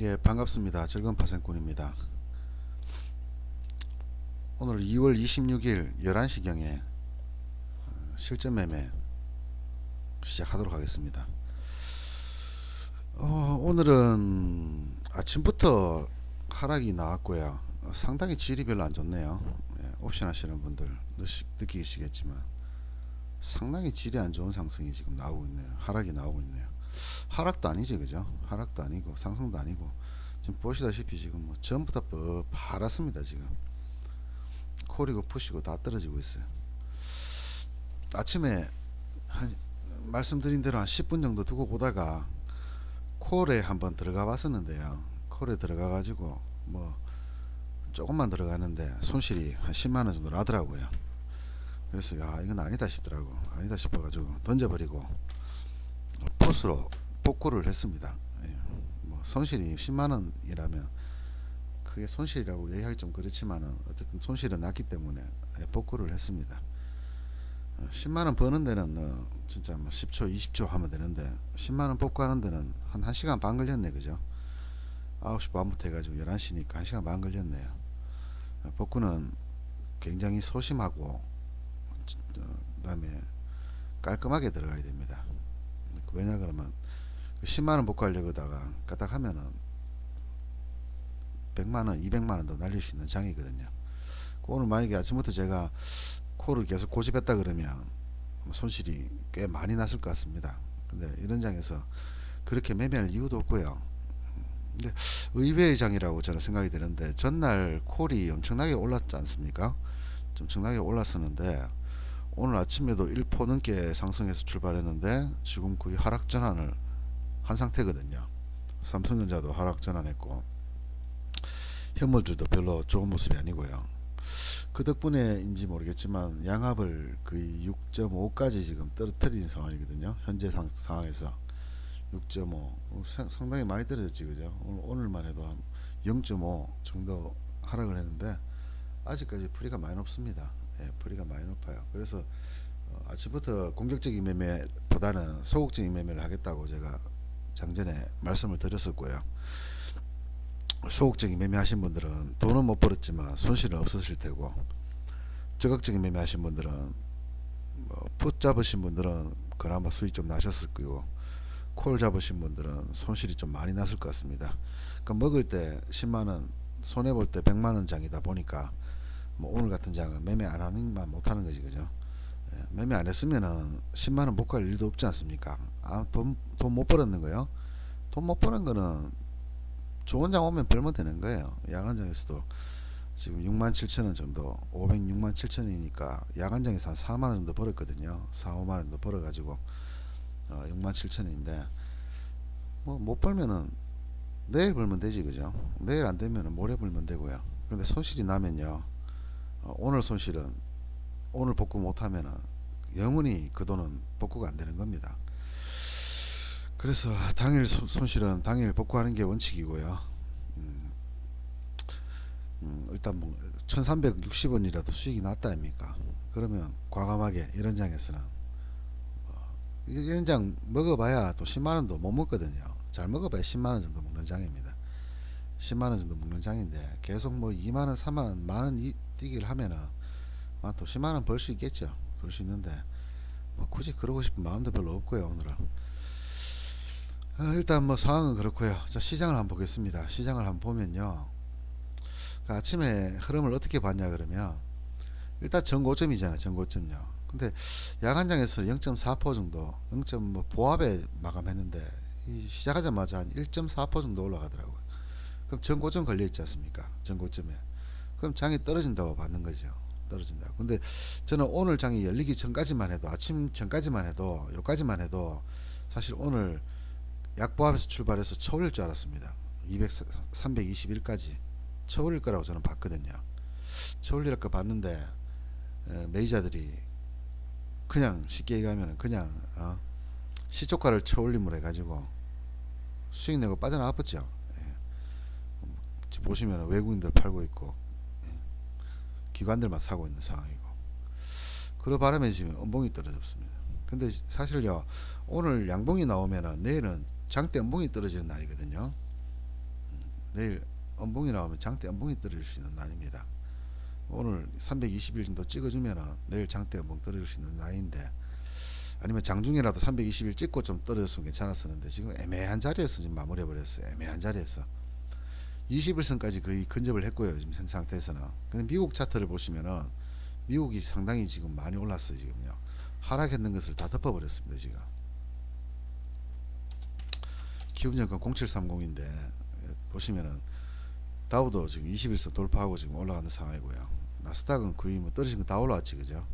예, 반갑습니다. 즐거운 파생꾼입니다. 오늘 2월 26일 11시경에 실전 매매 시작하도록 하겠습니다. 오늘은 아침부터 하락이 나왔고요. 상당히 질이 별로 안 좋네요. 예, 옵션 하시는 분들 느끼시겠지만 상당히 질이 안 좋은 상승이 지금 나오고 있네요. 하락이 나오고 있네요. 하락도 아니지, 그죠? 하락도 아니고 상승도 아니고 지금 보시다시피 지금 뭐 전부 다 파랗습니다. 지금 콜이고 푸시고 다 떨어지고 있어요. 아침에 한 말씀드린 대로 한 10분 정도 두고 보다가 콜에 한번 들어가 봤었는데요. 콜에 들어가 가지고 뭐 조금만 들어가는데 손실이 한 10만원 정도 나더라고요. 그래서 야, 이건 아니다 싶더라고. 아니다 싶어 가지고 던져버리고 풋으로 복구를 했습니다. 예. 뭐 손실이 10만원이라면 크게 손실이라고 얘기하기 좀 그렇지만은 어쨌든 손실은 났기 때문에 복구를 했습니다. 10만원 버는 데는 진짜 뭐 10초 20초 하면 되는데 10만원 복구하는 데는 한 1시간 반 걸렸네, 그죠? 9시 반부터 해가지고 11시니까 1시간 반 걸렸네요. 복구는 굉장히 소심하고 그 다음에 깔끔하게 들어가야 됩니다. 왜냐 그러면 10만원 복구하려다가 까딱 하면은 100만원 200만원 더 날릴 수 있는 장이거든요. 오늘 만약에 아침부터 제가 콜을 계속 고집했다 그러면 손실이 꽤 많이 났을 것 같습니다. 근데 이런 장에서 그렇게 매매할 이유도 없고요. 근데 의외의 장이라고 저는 생각이 되는데 전날 콜이 엄청나게 올랐지 않습니까? 엄청나게 올랐었는데 오늘 아침에도 1% 넘게 상승해서 출발했는데 지금 거의 하락 전환을 한 상태거든요. 삼성전자도 하락 전환했고 현물들도 별로 좋은 모습이 아니고요. 그 덕분에인지 모르겠지만 양압을 거의 6.5까지 지금 떨어뜨린 상황이거든요. 현재 상황에서 6.5 상당히 많이 떨어졌지, 그죠? 오늘만 해도 한 0.5 정도 하락을 했는데 아직까지 풀이가 많이 높습니다. 예, 풀이가 많이 높아요. 그래서 아침부터 공격적인 매매보다는 소극적인 매매를 하겠다고 제가 장전에 말씀을 드렸었고요. 소극적인 매매하신 분들은 돈은 못 벌었지만 손실은 없으실 테고, 적극적인 매매하신 분들은 풋 잡으신 분들은 그나마 수익 좀 나셨을 거고, 콜 잡으신 분들은 손실이 좀 많이 났을 것 같습니다. 그러니까 먹을 때 10만원, 손해볼 때 100만원 장이다 보니까 뭐 오늘 같은 장은 매매 안 하는만 못하는 거지, 그죠? 예, 매매 안 했으면은 10만원 못 갈 일도 없지 않습니까? 돈 못 벌었는 거요? 돈 못 버는 거는 좋은 장 오면 벌면 되는 거예요. 야간장에서도 지금 6만 7천원 정도, 506만 7천원이니까 야간장에서 한 4만원 정도 벌었거든요. 4, 5만원 정도 벌어가지고 6만 7천원인데 뭐 못 벌면은 내일 벌면 되지, 그죠? 내일 안 되면은 모레 벌면 되고요. 근데 손실이 나면요, 오늘 손실은 오늘 복구 못하면은 영원히 그 돈은 복구가 안 되는 겁니다. 그래서 당일 손실은 당일 복구하는 게 원칙이고요. 음, 일단 뭐 1360원이라도 수익이 났다 아닙니까? 그러면 과감하게 이런 장에서는 이런 장 먹어봐야 또 10만원도 못 먹거든요. 잘 먹어봐야 10만원 정도 먹는 장입니다. 10만원 정도 먹는 장인데 계속 뭐 2만원 3만원 만원 뛰기를 하면은 또 10만원 벌 수 있겠죠. 벌 수 있는데 뭐 굳이 그러고 싶은 마음도 별로 없고요. 오늘은 일단 뭐 상황은 그렇고요. 자, 시장을 한번 보겠습니다. 시장을 한번 보면요, 그 아침에 흐름을 어떻게 봤냐 그러면 일단 전고점이잖아요. 전고점요. 근데 야간장에서 0.4% 정도 0. 뭐 보합에 마감했는데 이 시작하자마자 한 1.4% 정도 올라가더라고요. 그럼 전고점 걸려 있지 않습니까? 전고점에. 그럼 장이 떨어진다고 받는 거죠. 떨어진다. 근데 저는 오늘 장이 열리기 전까지만 해도, 아침 전까지만 해도, 여기까지만 해도 사실 오늘 약보합에서 출발해서 쳐올릴 줄 알았습니다. 200, 321까지 쳐올릴 거라고 저는 봤거든요. 쳐올릴 거 봤는데 메이저들이 그냥 쉽게 얘기하면 그냥 시초가를 쳐올림으로 해가지고 수익 내고 빠져나왔죠. 예. 보시면 외국인들 팔고 있고, 예. 기관들만 사고 있는 상황이고, 그러 바람에 지금 음봉이 떨어졌습니다. 근데 사실요, 오늘 양봉이 나오면은 내일은 장대 음봉이 떨어지는 날이거든요. 내일 음봉이 나오면 장대 음봉이 떨어질 수 있는 날입니다. 오늘 320일 정도 찍어주면은 내일 장대 음봉 떨어질 수 있는 날인데, 아니면 장중이라도 320일 찍고 좀 떨어졌으면 괜찮았었는데 지금 애매한 자리에서 지금 마무리해 버렸어요. 애매한 자리에서 21선까지 거의 근접을 했고요. 지금 현 상태에서는. 근데 미국 차트를 보시면은 미국이 상당히 지금 많이 올랐어요. 지금요. 하락했는 것을 다 덮어버렸습니다. 지금 기운정권 0730인데 보시면은 다우도 지금 21선 돌파하고 지금 올라가는 상황이고요. 나스닥은 거의 뭐 떨어진 거 다 올라왔지, 그죠?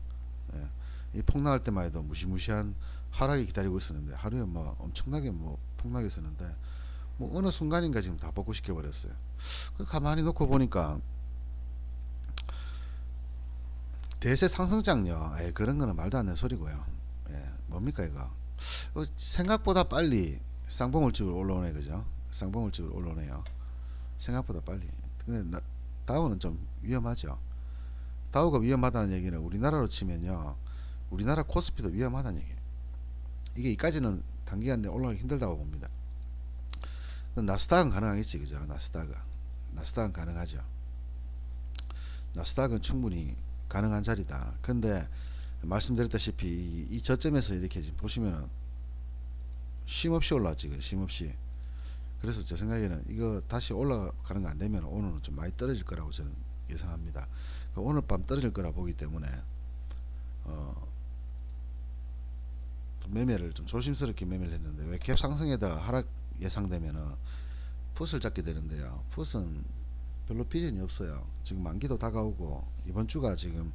예. 이 폭락할 때만 해도 무시무시한 하락이 기다리고 있었는데 하루에 뭐 엄청나게 뭐 폭락했었는데 뭐 어느 순간인가 지금 다 복구시켜 버렸어요. 가만히 놓고 보니까 대세 상승장요. 그런 거는 말도 안 되는 소리고요. 뭡니까 이거? 생각보다 빨리 쌍봉을집으로 올라오네, 그죠? 쌍봉을집으로 올라오네요. 생각보다 빨리. 근데 다우는 좀 위험하죠. 다우가 위험하다는 얘기는 우리나라로 치면요, 우리나라 코스피도 위험하다는 얘기예요. 이게 이까지는 단기간 내에 올라가기 힘들다고 봅니다. 나스닥은 가능하겠지, 그죠? 나스닥은 가능하죠. 나스닥은 충분히 가능한 자리다. 근데 말씀드렸다시피 이 저점에서 이렇게 지금 보시면은 쉼없이 올라왔지, 쉼없이. 그래서 제 생각에는 이거 다시 올라가는 거 안 되면 오늘은 좀 많이 떨어질 거라고 저는 예상합니다. 오늘 밤 떨어질 거라 보기 때문에 매매를 좀 조심스럽게 매매를 했는데, 왜 갭 상승에다가 하락 예상되면은 풋을 잡게 되는데요. 풋은 별로 비전이 없어요. 지금 만기도 다가오고 이번 주가 지금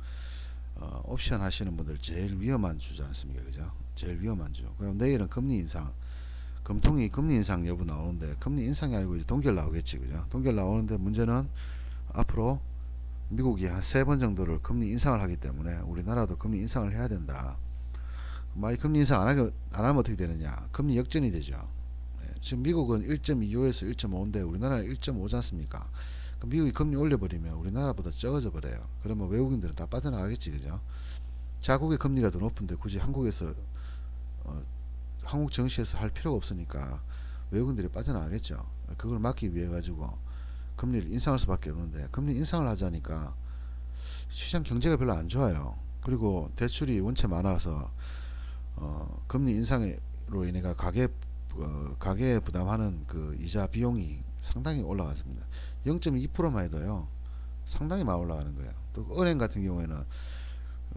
옵션 하시는 분들 제일 위험한 주지 않습니까, 그죠? 제일 위험한 주. 그럼 내일은 금리 인상, 금통이 금리 인상 여부 나오는데, 금리 인상이 아니고 이제 동결 나오겠지, 그죠? 동결 나오는데 문제는 앞으로 미국이 한 3번 정도를 금리 인상을 하기 때문에 우리나라도 금리 인상을 해야 된다. 만약 금리 인상 안 하면 어떻게 되느냐? 금리 역전이 되죠. 지금 미국은 1.25에서 1.5인데 우리나라는 1.5지 않습니까? 미국이 금리 올려버리면 우리나라보다 적어져 버려요. 그러면 외국인들은 다 빠져나가겠지, 그죠? 자국의 금리가 더 높은데 굳이 한국에서 한국 증시에서 할 필요가 없으니까 외국인들이 빠져나가겠죠. 그걸 막기 위해 가지고 금리를 인상할 수밖에 없는데, 금리 인상을 하자니까 시장 경제가 별로 안 좋아요. 그리고 대출이 원체 많아서 금리 인상으로 인해 가계에 부담하는 그 이자 비용이 상당히 올라갔습니다. 0.2%만 해도요 상당히 많이 올라가는 거예요. 또 은행 같은 경우에는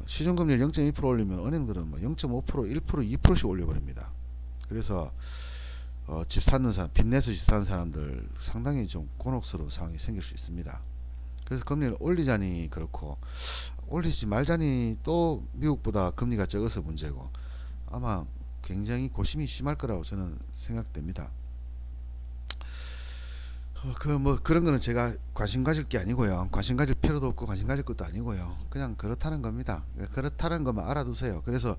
시중금리를 0.2% 올리면 은행들은 뭐 0.5%, 1%, 2%씩 올려버립니다. 그래서 집 사는 사람, 빚내서 집 사는 사람들 상당히 좀 곤혹스러운 상황이 생길 수 있습니다. 그래서 금리를 올리자니 그렇고 올리지 말자니 또 미국보다 금리가 적어서 문제고, 아마 굉장히 고심이 심할 거라고 저는 생각됩니다. 뭐 그런 거는 제가 관심 가질 게 아니고요. 관심 가질 필요도 없고 관심 가질 것도 아니고요. 그냥 그렇다는 겁니다. 그렇다는 것만 알아두세요. 그래서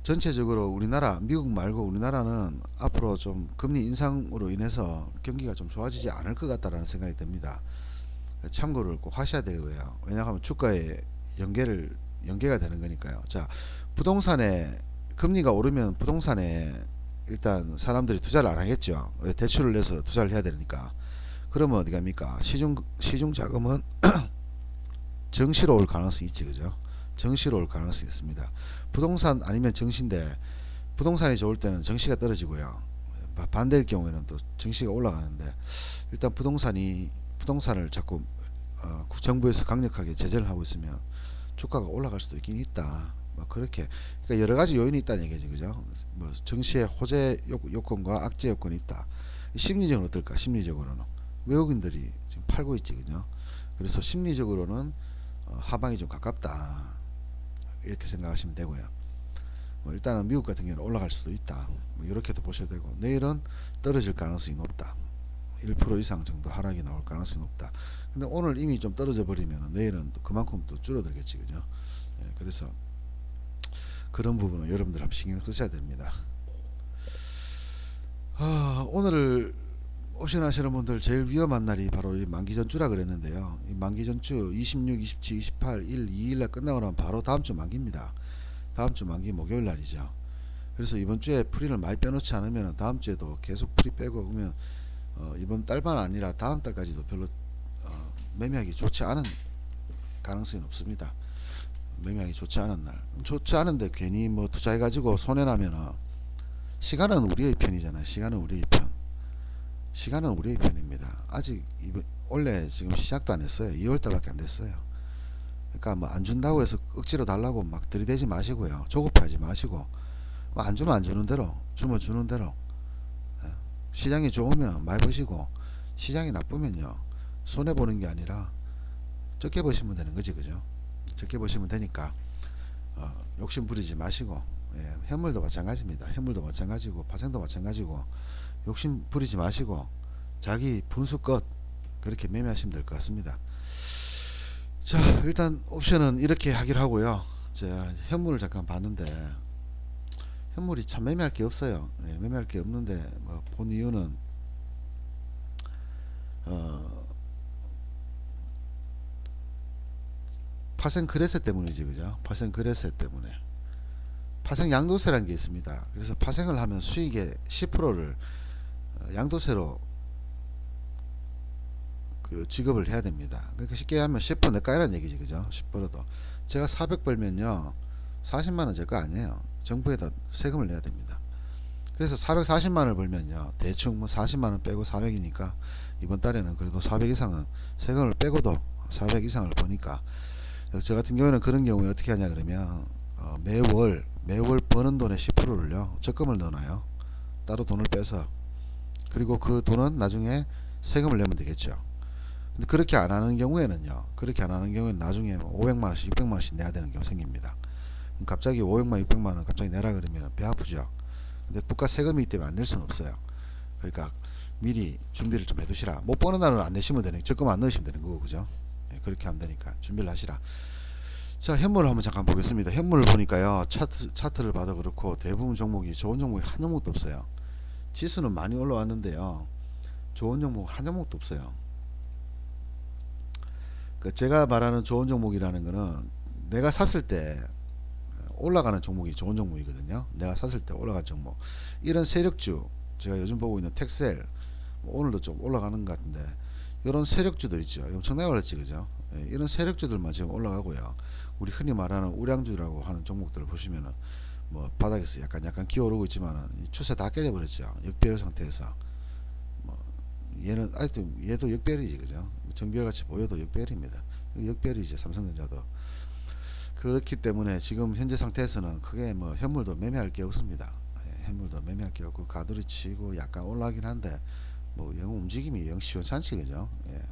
전체적으로 우리나라, 미국 말고 우리나라는 앞으로 좀 금리 인상으로 인해서 경기가 좀 좋아지지 않을 것 같다라는 생각이 듭니다. 참고를 꼭 하셔야 되고요. 왜냐하면 주가에 연계가 되는 거니까요. 자, 부동산에 금리가 오르면 부동산에 일단 사람들이 투자를 안 하겠죠. 왜? 대출을 내서 투자를 해야 되니까. 그러면 어디 갑니까? 시중 자금은 정시로 올 가능성이 있지, 그죠? 정시로 올 가능성이 있습니다. 부동산 아니면 정시인데, 부동산이 좋을 때는 정시가 떨어지고요. 반대일 경우에는 또 정시가 올라가는데, 일단 부동산을 자꾸 정부에서 강력하게 제재를 하고 있으면 주가가 올라갈 수도 있긴 있다. 뭐 그렇게, 그러니까 여러 가지 요인이 있다는 얘기죠, 그죠? 뭐 정시에 호재 요건과 악재 요건이 있다. 심리적으로 어떨까? 심리적으로는 외국인들이 지금 팔고 있지, 그죠? 그래서 심리적으로는 하방이 좀 가깝다, 이렇게 생각하시면 되고요. 뭐 일단은 미국 같은 경우는 올라갈 수도 있다, 뭐 이렇게도 보셔도 되고, 내일은 떨어질 가능성이 높다. 1% 이상 정도 하락이 나올 가능성이 높다. 근데 오늘 이미 좀 떨어져 버리면 내일은 또 그만큼 또 줄어들겠지, 그죠? 그래서 그런 부분은 여러분들 한번 신경 쓰셔야 됩니다. 오늘 옵션 하시는 분들 제일 위험한 날이 바로 이 만기전주라 그랬는데요. 이 만기전주 26, 27, 28, 1, 2일날 끝나고 나면 바로 다음 주 만기입니다. 다음 주 만기 목요일 날이죠. 그래서 이번 주에 프리를 많이 빼놓지 않으면 다음 주에도 계속 프리 빼고 그러면 이번 달만 아니라 다음 달까지도 별로 매매하기 좋지 않은 가능성이 높습니다. 매매하기 좋지 않은 날, 좋지 않은데 괜히 뭐 투자해 가지고 손해 나면은, 시간은 우리의 편이잖아요. 시간은 우리의 편. 시간은 우리의 편입니다. 아직 원래 지금 시작도 안 했어요. 2월달밖에 안 됐어요. 그러니까 뭐 안 준다고 해서 억지로 달라고 막 들이대지 마시고요. 조급하지 마시고, 뭐 안 주면 안 주는 대로, 주면 주는 대로. 예. 시장이 좋으면 많이 버시고, 시장이 나쁘면요 손해 보는 게 아니라 적게 버시면 되는 거지, 그죠? 적게 버시면 되니까 욕심 부리지 마시고, 예, 현물도 마찬가지입니다. 현물도 마찬가지고 파생도 마찬가지고, 욕심 부리지 마시고 자기 분수껏 그렇게 매매하시면 될 것 같습니다. 자, 일단 옵션은 이렇게 하기로 하고요. 제가 현물을 잠깐 봤는데 현물이 참 매매할 게 없어요. 예, 매매할 게 없는데 뭐 본 이유는 어, 파생 거래세 때문이지, 그죠? 파생 거래세 때문에. 파생 양도세라는 게 있습니다. 그래서 파생을 하면 수익의 10%를 양도세로 그 지급을 해야 됩니다. 그러니까 쉽게 하면 10% 내꺼이라는 얘기지, 그죠? 10%도 제가 400 벌면요 40만원 제 거 아니에요. 정부에다 세금을 내야 됩니다. 그래서 440만원을 벌면요 대충 뭐 40만원 빼고 400이니까 이번 달에는 그래도 400 이상은 세금을 빼고도 400 이상을 버니까, 저 같은 경우에는 그런 경우에 어떻게 하냐 그러면 매월 버는 돈의 10%를요 적금을 넣어놔요. 따로 돈을 빼서. 그리고 그 돈은 나중에 세금을 내면 되겠죠. 근데 그렇게 안 하는 경우에는요, 그렇게 안 하는 경우에는 나중에 500만원씩 600만원씩 내야 되는 경우 생깁니다. 그럼 갑자기 500만 600만원 갑자기 내라 그러면 배 아프죠. 근데 국가 세금이기 때문에 안 낼 수는 없어요. 그러니까 미리 준비를 좀 해두시라. 못 버는 날은 안 내시면 되는, 적금 안 넣으시면 되는 거고, 그죠? 예, 그렇게 하면 되니까 준비를 하시라. 자, 현물을 한번 잠깐 보겠습니다. 현물을 보니까요 차트를 봐도 그렇고 대부분 종목이 좋은 종목이 한 종목도 없어요. 지수는 많이 올라왔는데요 좋은 종목 한 종목도 없어요. 그 제가 말하는 좋은 종목이라는 거는 내가 샀을 때 올라가는 종목이 좋은 종목이거든요. 내가 샀을 때 올라간 종목, 이런 세력주, 제가 요즘 보고 있는 텍셀, 뭐 오늘도 좀 올라가는 것 같은데, 이런 세력주들 있죠. 엄청나게 올랐지, 그죠? 예, 이런 세력주들만 지금 올라가고요. 우리 흔히 말하는 우량주라고 하는 종목들을 보시면은 뭐 바닥에서 약간 기어오르고 있지만은 추세 다 깨져버렸죠. 역배열 상태에서. 뭐 얘는 아직도 얘도 역배열이지, 그죠? 정비열같이 보여도 역배열입니다. 역배열이죠, 삼성전자도. 그렇기 때문에 지금 현재 상태에서는 크게 뭐 현물도 매매할 게 없습니다. 예, 현물도 매매할 게 없고 가두리 치고 약간 올라가긴 한데 뭐 영 움직임이 영 시원찮지, 그죠? 예,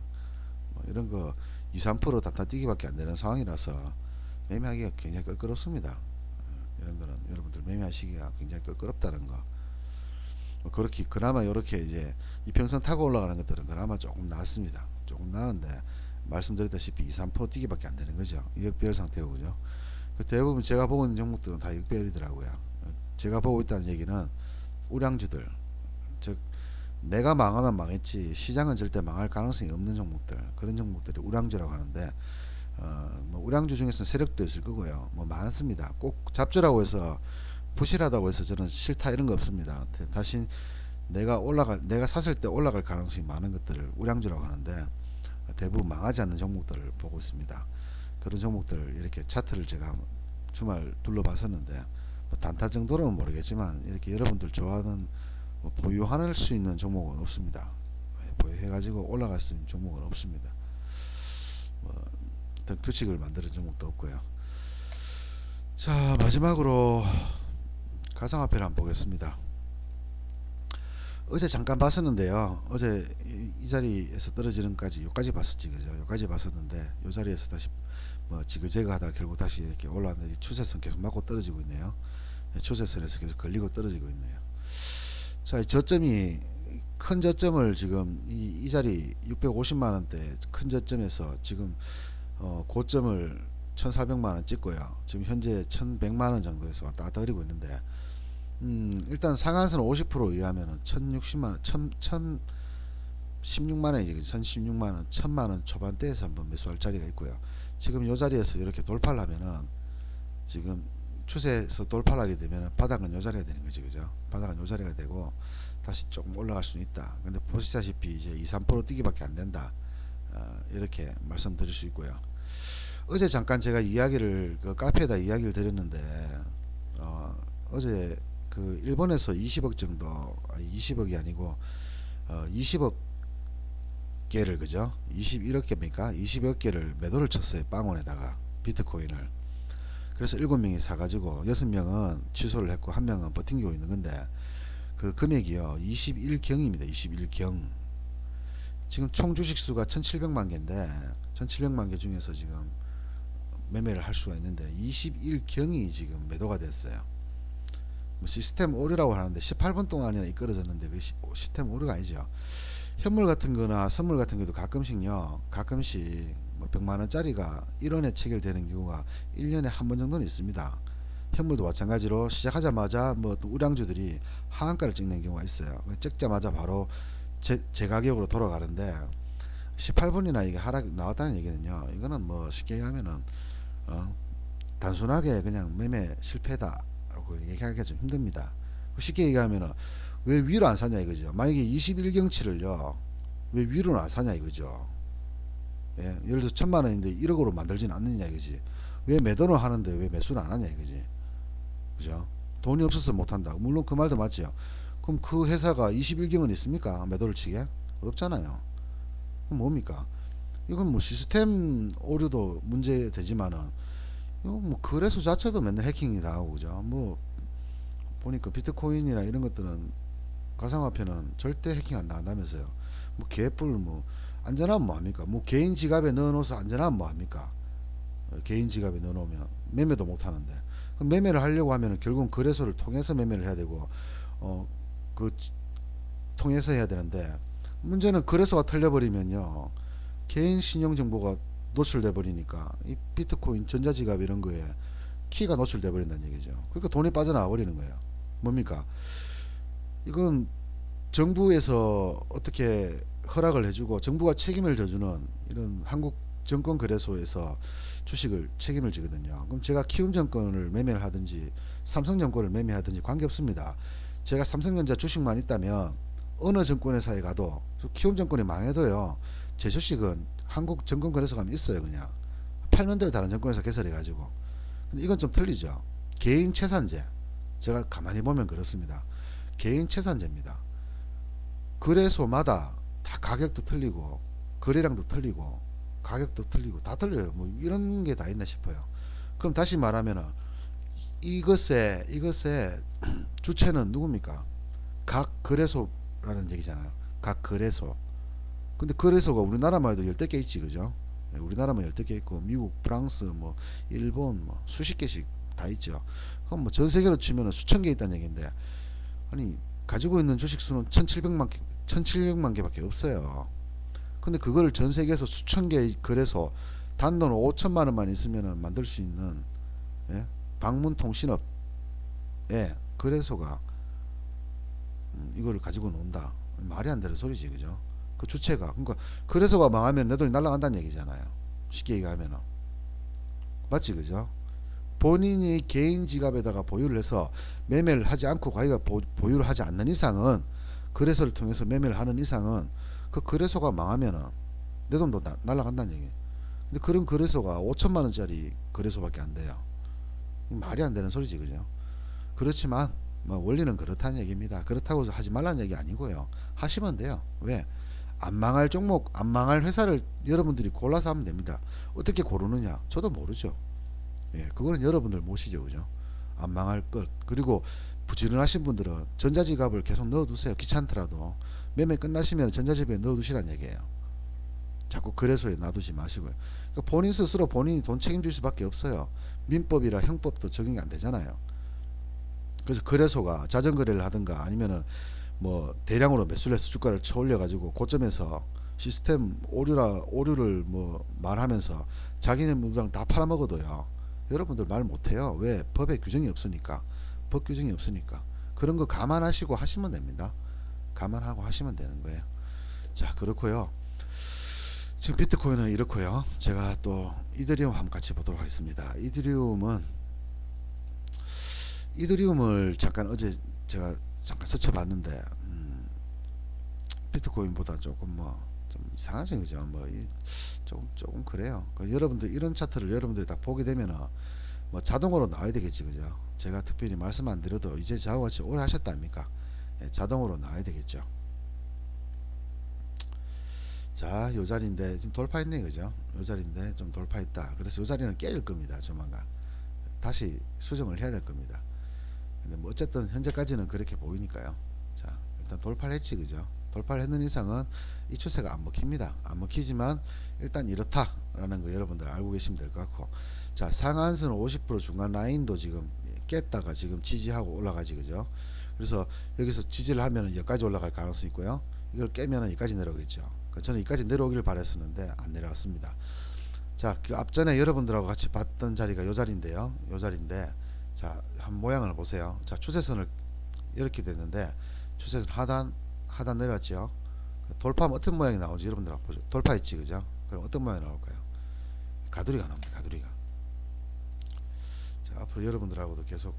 뭐 이런 거 2, 3% 답답 뛰기밖에 안 되는 상황이라서 매매하기가 굉장히 껄끄럽습니다. 이런 거는 여러분들 매매하시기가 굉장히 껄끄럽다는 거. 뭐 그렇게 그나마 이렇게 이제 이평선 타고 올라가는 것들은 그나마 조금 나았습니다. 조금 나은데 말씀드렸다시피 2, 3% 뛰기밖에 안 되는 거죠. 역배열 상태고, 그죠? 대부분 제가 보고 있는 종목들은 다 역배열이더라고요. 제가 보고 있다는 얘기는 우량주들, 즉 내가 망하면 망했지 시장은 절대 망할 가능성이 없는 종목들, 그런 종목들이 우량주라고 하는데, 뭐 우량주 중에서는 세력도 있을 거고요. 뭐 많습니다. 꼭 잡주라고 해서 부실하다고 해서 저는 싫다 이런 거 없습니다. 다시 내가 샀을 때 올라갈 가능성이 많은 것들을 우량주라고 하는데, 대부분 망하지 않는 종목들을 보고 있습니다. 그런 종목들을 이렇게 차트를 제가 주말 둘러봤었는데, 뭐 단타 정도로는 모르겠지만 이렇게 여러분들 좋아하는 뭐 보유할 수 있는 종목은 없습니다. 보유해가지고 올라갈 수 있는 종목은 없습니다. 뭐 어떤 규칙을 만드는 종목도 없고요. 자, 마지막으로 가상화폐를 한번 보겠습니다. 어제 잠깐 봤었는데요. 어제 이 자리에서 떨어지는까지 요까지 봤었지, 그죠? 요까지 봤었는데 요 자리에서 다시 뭐 지그재그 하다 결국 다시 이렇게 올라왔는데 추세선 계속 맞고 떨어지고 있네요. 추세선에서 계속 걸리고 떨어지고 있네요. 자, 이 저점이 큰 저점을 지금 이 자리 650만원대 큰 저점에서 지금 고점을 1400만원 찍고요. 지금 현재 1100만원 정도에서 왔다 갔다 거리고 있는데, 일단 상한선 50% 의하면은 1060만원, 16만원이지, 1016만원, 1000만원 초반대에서 한번 매수할 자리가 있고요. 지금 요 자리에서 이렇게 돌파를 하면은, 지금 추세에서 돌파를 하게 되면 바닥은 요 자리가 되는 거지, 그죠? 바닥은 요 자리가 되고, 다시 조금 올라갈 수는 있다. 근데 보시다시피 이제 2~3% 뛰기밖에 안 된다. 이렇게 말씀드릴 수 있고요. 어제 잠깐 제가 이야기를 그 카페에다 이야기를 드렸는데 어제 그 일본에서 20억 정도 20억이 아니고 20억 개를 그죠? 21억 개입니까? 20억 개를 매도를 쳤어요. 빵원에다가 비트코인을. 그래서 7명이 사가지고 6명은 취소를 했고 1명은 버팅기고 있는 건데 그 금액이요 21경입니다. 21경. 지금 총 주식수가 1700만 개인데 1700만 개 중에서 지금 매매를 할 수가 있는데 21경이 지금 매도가 됐어요. 뭐 시스템 오류라고 하는데 18분 동안이나 이끌어졌는데 그 시스템 오류가 아니죠. 현물 같은 거나 선물 같은 것도 가끔씩요 가끔씩 뭐 100만원짜리가 1원에 체결되는 경우가 1년에 한 번 정도는 있습니다. 현물도 마찬가지로 시작하자마자 뭐 우량주들이 하한가를 찍는 경우가 있어요. 찍자마자 바로 제 가격으로 돌아가는데 18분이나 이게 하락이 나왔다는 얘기는요 이거는 뭐 쉽게 얘기하면은 단순하게 그냥 매매 실패다라고 얘기하기가 좀 힘듭니다. 쉽게 얘기하면은 왜 위로 안 사냐 이거죠. 만약에 21경치를요 왜 위로는 안 사냐 이거죠. 예, 예를 들어 1000만원인데 1억으로 만들지는 않느냐 이거지. 왜 매도를 하는데 왜 매수를 안 하냐 이거지. 그죠? 돈이 없어서 못한다. 물론 그 말도 맞죠. 그럼 그 회사가 21경은 있습니까? 매도를 치게? 없잖아요. 그럼 뭡니까? 이건 뭐 시스템 오류도 문제 되지만은 이거 뭐 거래소 자체도 맨날 해킹이 당하고 그죠? 뭐 보니까 비트코인이나 이런 것들은 가상화폐는 절대 해킹 안 당한다면서요. 뭐 개뿔 뭐 안전하면 뭐합니까? 뭐 개인 지갑에 넣어놓아서 안전하면 뭐합니까? 개인 지갑에 넣어놓으면 매매도 못하는데 그럼 매매를 하려고 하면 결국은 거래소를 통해서 매매를 해야 되고 그 통해서 해야 되는데 문제는 거래소가 털려버리면요 개인 신용정보가 노출돼 버리니까 이 비트코인 전자지갑 이런 거에 키가 노출돼 버린다는 얘기죠. 그러니까 돈이 빠져나와 버리는 거예요. 뭡니까? 이건 정부에서 어떻게 허락을 해주고 정부가 책임을 져주는 이런 한국증권거래소에서 주식을 책임을 지거든요. 그럼 제가 키움증권을 매매를 하든지 삼성증권을 매매하든지 관계없습니다. 제가 삼성전자 주식만 있다면 어느 증권회사에 가도 키움증권이 망해도요 제 주식은 한국증권거래소 가면 있어요. 그냥 팔면 돼요. 다른 증권회사 개설해 가지고. 근데 이건 좀 틀리죠. 개인 채산제. 제가 가만히 보면 그렇습니다. 개인 채산제입니다. 거래소마다 다 가격도 틀리고 거래량도 틀리고 가격도 틀리고 다 틀려요. 뭐 이런 게 다 있나 싶어요. 그럼 다시 말하면은 이것의 주체는 누굽니까? 각 거래소라는 얘기잖아요. 각 거래소. 근데 거래소가 우리나라만 해도 10개 있지 그죠? 우리나라만 10개 있고 미국, 프랑스, 뭐 일본 뭐 수십 개씩 다 있죠. 그럼 뭐 전 세계로 치면은 수천 개 있다는 얘기인데 아니 가지고 있는 주식 수는 1700만 개밖에 없어요. 근데 그거를 전 세계에서 수천 개의 거래소 단돈 5천만 원만 있으면 만들 수 있는 예? 방문통신업의 거래소가 이거를 가지고 논다. 말이 안 되는 소리지 그죠? 그 주체가 그러니까 거래소가 망하면 내 돈이 날아간다는 얘기잖아요. 쉽게 얘기하면은 맞지 그죠? 본인이 개인 지갑에다가 보유를 해서 매매를 하지 않고 자기가 보유를 하지 않는 이상은 거래소를 통해서 매매를 하는 이상은 그 거래소가 망하면은 내 돈도 날아간다는 얘기. 근데 그런 거래소가 5천만 원짜리 거래소밖에 안 돼요. 말이 안 되는 소리지 그죠? 그렇지만 뭐 원리는 그렇다는 얘기입니다. 그렇다고 해서 하지 말라는 얘기 아니고요. 하시면 돼요. 왜? 안 망할 종목, 안 망할 회사를 여러분들이 골라서 하면 됩니다. 어떻게 고르느냐? 저도 모르죠. 예, 그거는 여러분들 모시죠, 그죠? 안 망할 것. 그리고 부지런하신 분들은 전자지갑을 계속 넣어두세요. 귀찮더라도 매매 끝나시면 전자지갑에 넣어두시란 얘기예요. 자꾸 거래소에 놔두지 마시고요. 그러니까 본인 스스로 본인이 돈 책임질 수밖에 없어요. 민법이라 형법도 적용이 안 되잖아요. 그래서 거래소가 자전거래를 하든가 아니면은 뭐 대량으로 매수를 해서 주가를 쳐올려 가지고 고점에서 시스템 오류를 뭐 말하면서 자기네 물건 다 팔아먹어도요 여러분들 말 못해요. 왜? 법에 규정이 없으니까. 법 규정이 없으니까. 그런 거 감안하시고 하시면 됩니다. 감안하고 하시면 되는 거예요. 자 그렇고요. 지금 비트코인은 이렇고요. 제가 또 이더리움 한번 같이 보도록 하겠습니다. 이더리움을 잠깐 어제 제가 잠깐 스쳐봤는데 비트코인보다 조금 뭐 좀 이상하죠, 그죠? 뭐 조금 그래요. 여러분들 이런 차트를 여러분들이 딱 보게 되면은 뭐 자동으로 나와야 되겠지, 그죠? 제가 특별히 말씀 안 드려도 이제 저하고 같이 오래 하셨다 아닙니까? 예, 자동으로 나와야 되겠죠. 자, 요 자리인데 지금 돌파했네, 그죠? 요 자리인데 좀 돌파했다. 그래서 요 자리는 깨질 겁니다, 조만간. 다시 수정을 해야 될 겁니다. 근데 뭐 어쨌든 현재까지는 그렇게 보이니까요. 자, 일단 돌파를 했지, 그죠? 돌파를 했는 이상은 이 추세가 안 먹힙니다. 안 먹히지만 일단 이렇다라는 거 여러분들 알고 계시면 될 것 같고, 자, 상한선은 50% 중간 라인도 지금 깼다가 지금 지지하고 올라가지, 그죠? 그래서 여기서 지지를 하면은 여기까지 올라갈 가능성이 있고요. 이걸 깨면은 여기까지 내려오겠죠. 저는 여기까지 내려오길 바랬었는데 안 내려왔습니다. 자, 그 앞전에 여러분들하고 같이 봤던 자리가 요 자리인데요. 요 자리인데, 자, 한 모양을 보세요. 자, 추세선을 이렇게 됐는데, 추세선 하단 내려왔죠. 돌파하면 어떤 모양이 나오지? 여러분들 한번 보죠. 돌파했지, 그죠? 그럼 어떤 모양이 나올까요? 가두리가 나옵니다, 가두리가. 자, 앞으로 여러분들하고도 계속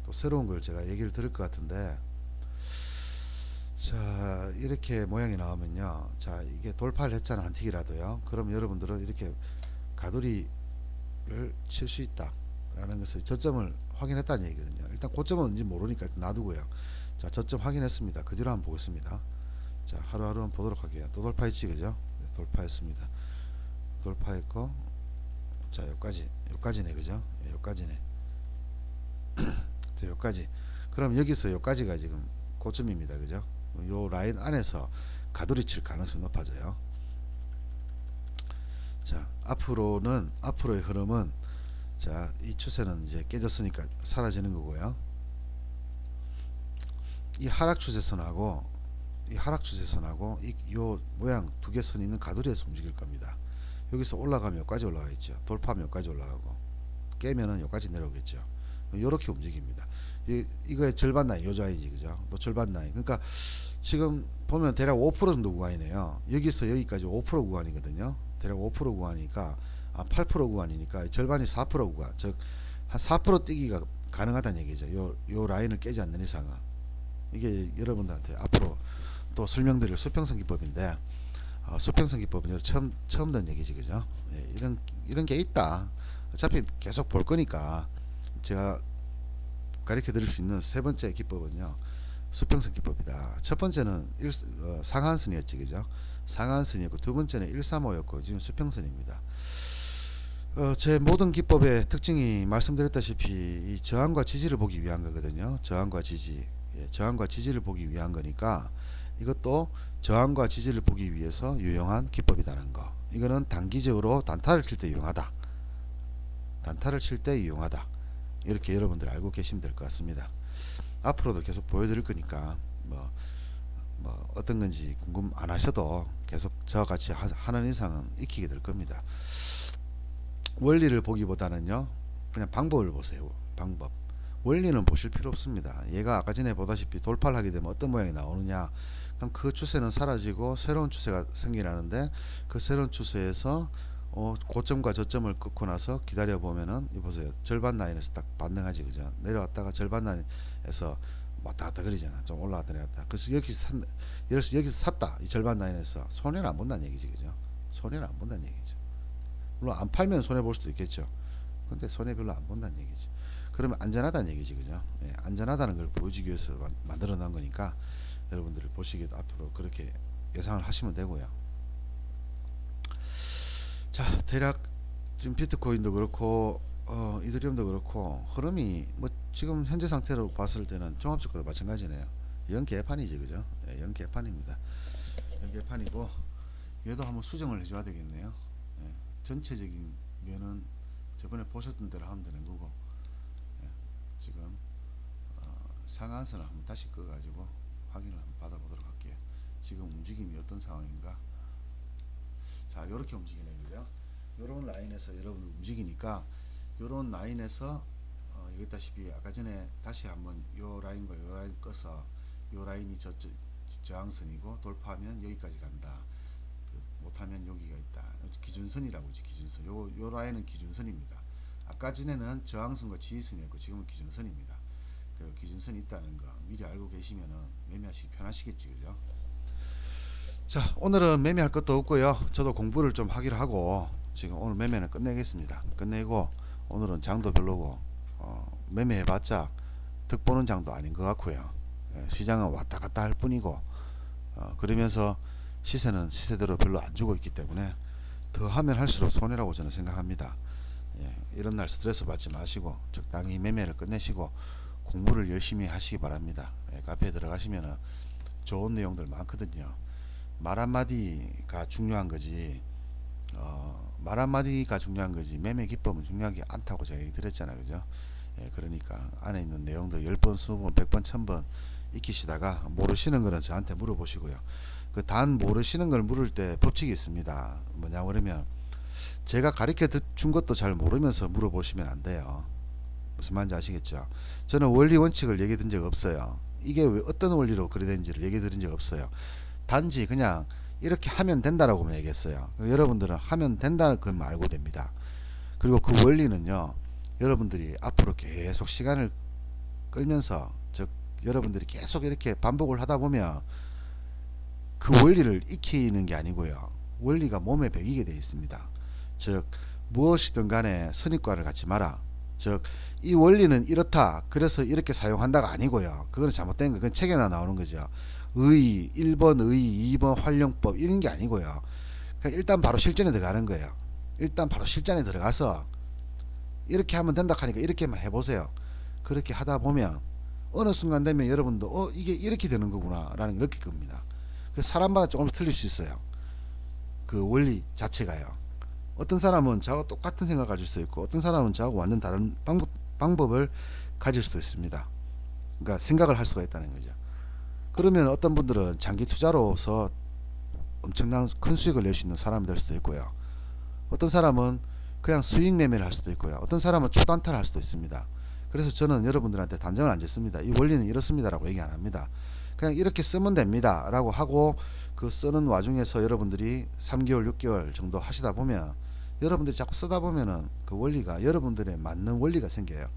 또 새로운 걸 제가 얘기를 들을 것 같은데, 자, 이렇게 모양이 나오면요. 자, 이게 돌파를 했잖아, 한 틱이라도요. 그럼 여러분들은 이렇게 가두리를 칠 수 있다 라는 것을 저점을 확인했다는 얘기거든요. 일단 고점은 뭔지 모르니까 일단 놔두고요. 자, 저점 확인했습니다. 그 뒤로 한번 보겠습니다. 자, 하루하루 한번 보도록 할게요. 또 돌파했지, 그죠? 네, 돌파했습니다. 돌파했고, 자, 여기까지네, 그죠? 네, 여기까지네. 자, 여기까지. 그럼 여기서 여기까지가 지금 고점입니다, 그죠? 요 라인 안에서 가두리 칠 가능성이 높아져요. 자, 앞으로의 흐름은, 자, 이 추세는 이제 깨졌으니까 사라지는 거고요. 이 하락 추세선하고 요 모양 두 개 선 있는 가두리에서 움직일 겁니다. 여기서 올라가면 여기까지 올라가겠죠. 돌파하면 여기까지 올라가고, 깨면은 여기까지 내려오겠죠. 요렇게 움직입니다. 이거의 절반 라인, 요 자리지, 그죠? 또 절반 라인. 그러니까 지금 보면 대략 5% 정도 구간이네요. 여기서 여기까지 5% 구간이거든요. 대략 5% 구간이니까, 8% 구간이니까 절반이 4% 구간, 즉 한 4% 뛰기가 가능하다는 얘기죠. 요 라인을 깨지 않는 이상은. 이게 여러분들한테 앞으로 또 설명드릴 수평선 기법인데, 수평선 기법은 처음 듣는 얘기지, 그죠? 예, 이런 게 있다. 어차피 계속 볼 거니까 제가 가르쳐 드릴 수 있는 세 번째 기법은요, 수평선 기법이다. 첫 번째는 상한선이었지, 그죠? 상한선이었고, 두 번째는 135였고, 지금 수평선입니다. 제 모든 기법의 특징이 말씀드렸다시피 이 저항과 지지를 보기 위한 거거든요. 저항과 지지. 예, 저항과 지지를 보기 위한 거니까 이것도 저항과 지지를 보기 위해서 유용한 기법이라는 거. 이거는 단기적으로 단타를 칠 때 유용하다. 단타를 칠 때 유용하다. 이렇게 여러분들 알고 계시면 될 것 같습니다. 앞으로도 계속 보여드릴 거니까 뭐 어떤 건지 궁금 안 하셔도 계속 저와 같이 하는 이상은 익히게 될 겁니다. 원리를 보기보다는요, 그냥 방법을 보세요. 방법. 원리는 보실 필요 없습니다. 얘가 아까 전에 보다시피 돌파를 하게 되면 어떤 모양이 나오느냐, 그럼 그 추세는 사라지고 새로운 추세가 생기라는데, 그 새로운 추세에서 고점과 저점을 끊고 나서 기다려 보면은, 이 보세요, 절반 라인에서 딱 반등하지, 그죠? 내려왔다가 절반 라인에서 왔다 갔다 그러잖아. 좀 올라갔다 내렸다. 그래서 여기서 샀다, 이 절반 라인에서. 손해는 안 본다는 얘기지, 그죠? 손해는 안 본다는 얘기죠. 물론 안 팔면 손해 볼 수도 있겠죠. 근데 손해 별로 안 본다는 얘기죠. 그러면 안전하다는 얘기지, 그죠? 예, 안전하다는 걸 보여주기 위해서 만들어 놓은 거니까 여러분들이 보시기에도 앞으로 그렇게 예상을 하시면 되고요. 자, 대략 지금 비트코인도 그렇고 이더리움도 그렇고 흐름이 뭐 지금 현재 상태로 봤을 때는 종합주가도 마찬가지네요. 연개판이지, 그죠? 예, 연개판입니다. 연개판이고, 얘도 한번 수정을 해줘야 되겠네요. 예, 전체적인 면은 저번에 보셨던 대로 하면 되는 거고, 예, 지금 상한선을 한번 다시 꺼 가지고 확인을 한번 받아보도록 할게요. 지금 움직임이 어떤 상황인가. 자, 요렇게 움직이네, 그죠? 요런 라인에서 여러분 움직이니까, 요런 라인에서 여기다시피 아까 전에 다시 한번 요 라인과 요 라인 꺼서, 요 라인이 저항선이고 돌파하면 여기까지 간다, 못하면 여기가 있다. 기준선이라고 하지, 기준선. 요 라인은 기준선입니다. 아까 전에는 저항선과 지지선이었고 지금은 기준선입니다. 그 기준선이 있다는 거 미리 알고 계시면은 매매하시기 편하시겠지, 그죠? 자, 오늘은 매매할 것도 없고요. 저도 공부를 좀 하기로 하고 지금 오늘 매매는 끝내겠습니다. 끝내고 오늘은 장도 별로고 매매해봤자 득보는 장도 아닌 것 같고요. 시장은 왔다 갔다 할 뿐이고 그러면서 시세는 시세대로 별로 안 주고 있기 때문에 더 하면 할수록 손해라고 저는 생각합니다. 이런 날 스트레스 받지 마시고 적당히 매매를 끝내시고 공부를 열심히 하시기 바랍니다. 카페에 들어가시면 좋은 내용들 많거든요. 말 한마디가 중요한 거지, 말 한마디가 중요한 거지 매매 기법은 중요하지 않다고 제가 얘기 드렸잖아요. 그죠? 그러니까 안에 있는 내용들 10번 20번 100번 1000번 익히시다가 모르시는 거는 저한테 물어보시고요. 그 단 모르시는 걸 물을 때 법칙이 있습니다. 뭐냐 그러면 제가 가르쳐 준 것도 잘 모르면서 물어보시면 안 돼요. 무슨 말인지 아시겠죠? 저는 원리 원칙을 얘기해 둔 적 없어요. 이게 왜 어떤 원리로 그리 된지를 얘기해 드린 적 없어요. 단지 그냥 이렇게 하면 된다라고만 얘기했어요. 여러분들은 하면 된다는 것만 알고 됩니다. 그리고 그 원리는요, 여러분들이 앞으로 계속 시간을 끌면서, 즉 여러분들이 계속 이렇게 반복을 하다 보면 그 원리를 익히는 게 아니고요, 원리가 몸에 배기게 되어 있습니다. 즉 무엇이든 간에 선입관을 갖지 마라. 즉 이 원리는 이렇다 그래서 이렇게 사용한다가 아니고요, 그거는 잘못된 거, 그건 책에나 나오는 거죠. 의 1번 의 2번 활용법 이런 게 아니고요, 그냥 일단 바로 실전에 들어가는 거예요. 일단 바로 실전에 들어가서 이렇게 하면 된다 하니까 이렇게만 해보세요. 그렇게 하다 보면 어느 순간 되면 여러분도 이게 이렇게 되는 거구나 라는 걸 느낄 겁니다. 사람마다 조금 틀릴 수 있어요. 그 원리 자체가요. 어떤 사람은 저하고 똑같은 생각을 가질 수도 있고 어떤 사람은 저하고 완전 다른 방법을 가질 수도 있습니다. 그러니까 생각을 할 수가 있다는 거죠. 그러면 어떤 분들은 장기 투자로서 엄청난 큰 수익을 낼 수 있는 사람이 될 수도 있고요. 어떤 사람은 그냥 수익 매매를 할 수도 있고요. 어떤 사람은 초단타를 할 수도 있습니다. 그래서 저는 여러분들한테 단정을 안 짓습니다. 이 원리는 이렇습니다 라고 얘기 안 합니다. 그냥 이렇게 쓰면 됩니다 라고 하고, 그 쓰는 와중에서 여러분들이 3개월 6개월 정도 하시다 보면 여러분들이 자꾸 쓰다 보면은 그 원리가 여러분들의 맞는 원리가 생겨요.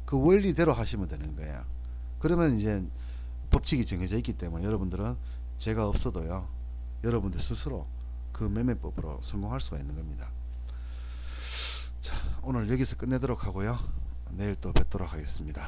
그 원리대로 하시면 되는 거예요. 그러면 이제 법칙이 정해져 있기 때문에 여러분들은 제가 없어도요, 여러분들 스스로 그 매매법으로 성공할 수가 있는 겁니다. 자, 오늘 여기서 끝내도록 하고요. 내일 또 뵙도록 하겠습니다.